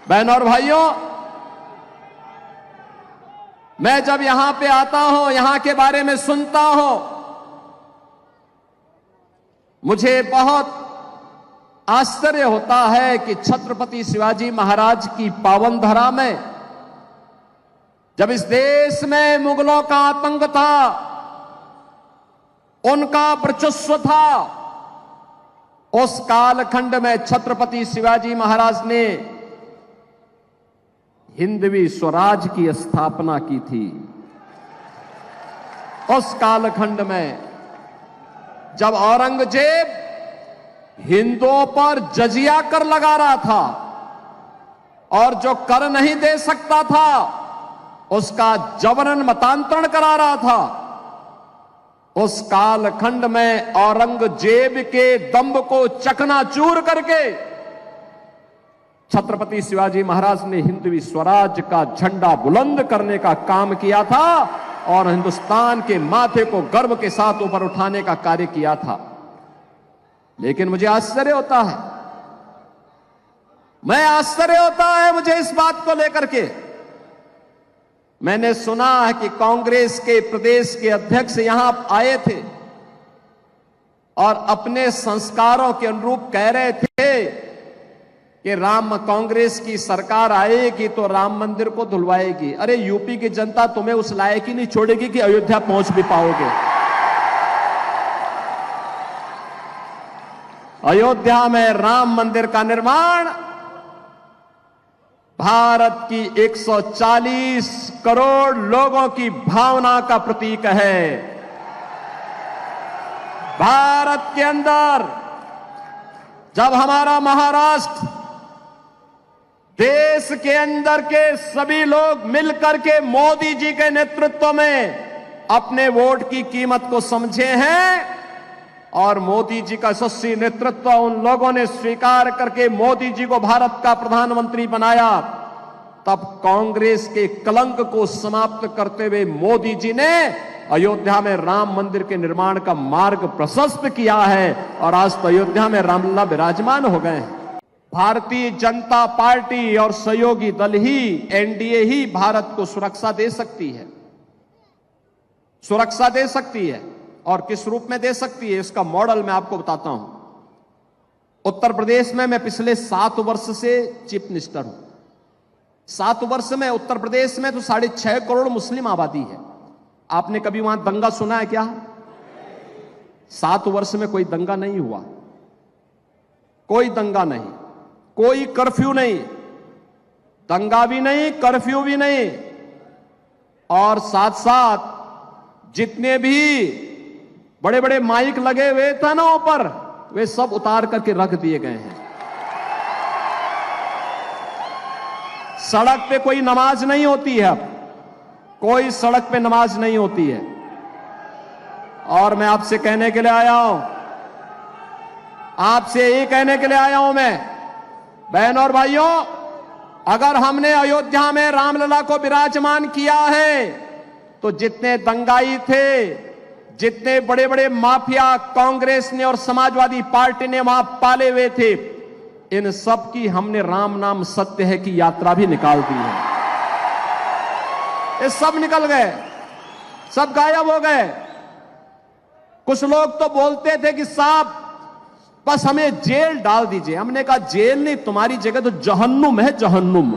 बहनों और भाइयों, मैं जब यहां पे आता हूं, यहां के बारे में सुनता हूं, मुझे बहुत आश्चर्य होता है कि छत्रपति शिवाजी महाराज की पावन धरा में जब इस देश में मुगलों का आतंक था, उनका वर्चस्व था, उस कालखंड में छत्रपति शिवाजी महाराज ने हिंदवी स्वराज की स्थापना की थी। उस कालखंड में जब औरंगजेब हिंदुओं पर जजिया कर लगा रहा था और जो कर नहीं दे सकता था उसका जबरन मतांतरण करा रहा था, उस कालखंड में औरंगजेब के दंभ को चकनाचूर करके छत्रपति शिवाजी महाराज ने हिंदवी स्वराज का झंडा बुलंद करने का काम किया था और हिंदुस्तान के माथे को गर्व के साथ ऊपर उठाने का कार्य किया था। लेकिन मुझे आश्चर्य होता है, मुझे इस बात को लेकर के। मैंने सुना है कि कांग्रेस के प्रदेश के अध्यक्ष यहां आए थे और अपने संस्कारों के अनुरूप कह रहे थे कि कांग्रेस की सरकार आएगी तो राम मंदिर को धुलवाएगी। अरे यूपी की जनता तुम्हें उस लायक ही नहीं छोड़ेगी कि अयोध्या पहुंच भी पाओगे। अयोध्या में राम मंदिर का निर्माण भारत की 140 करोड़ लोगों की भावना का प्रतीक है। भारत के अंदर जब हमारा महाराष्ट्र देश के अंदर के सभी लोग मिलकर के मोदी जी के नेतृत्व में अपने वोट की कीमत को समझे हैं और मोदी जी का यशस्वी नेतृत्व उन लोगों ने स्वीकार करके मोदी जी को भारत का प्रधानमंत्री बनाया, तब कांग्रेस के कलंक को समाप्त करते हुए मोदी जी ने अयोध्या में राम मंदिर के निर्माण का मार्ग प्रशस्त किया है और आज तो अयोध्या में रामलला विराजमान हो गए हैं। भारतीय जनता पार्टी और सहयोगी दल ही, एनडीए ही भारत को सुरक्षा दे सकती है, और किस रूप में दे सकती है इसका मॉडल मैं आपको बताता हूं। उत्तर प्रदेश में मैं पिछले 7 वर्ष से चीफ मिनिस्टर हूं। 7 वर्ष में उत्तर प्रदेश में तो 6.5 करोड़ मुस्लिम आबादी है। आपने कभी वहां दंगा सुना है क्या? 7 वर्ष में कोई दंगा नहीं हुआ, कोई दंगा नहीं, कोई कर्फ्यू नहीं, दंगा भी नहीं, कर्फ्यू भी नहीं, और साथ साथ जितने भी बड़े बड़े माइक लगे हुए थे ना ऊपर, वे सब उतार करके रख दिए गए हैं। सड़क पे कोई नमाज नहीं होती है, अब कोई सड़क पे नमाज नहीं होती है। और मैं आपसे कहने के लिए आया हूं, आपसे ये कहने के लिए आया हूं मैं, बहनों और भाइयों, अगर हमने अयोध्या में रामलला को विराजमान किया है तो जितने दंगाई थे, जितने बड़े बड़े माफिया कांग्रेस ने और समाजवादी पार्टी ने वहां पाले हुए थे, इन सब की हमने राम नाम सत्य है की यात्रा भी निकाल दी है। ये सब निकल गए, सब गायब हो गए। कुछ लोग तो बोलते थे कि साहब बस हमें जेल डाल दीजिए। हमने कहा जेल नहीं, तुम्हारी जगह तो जहन्नुम है, जहन्नुम।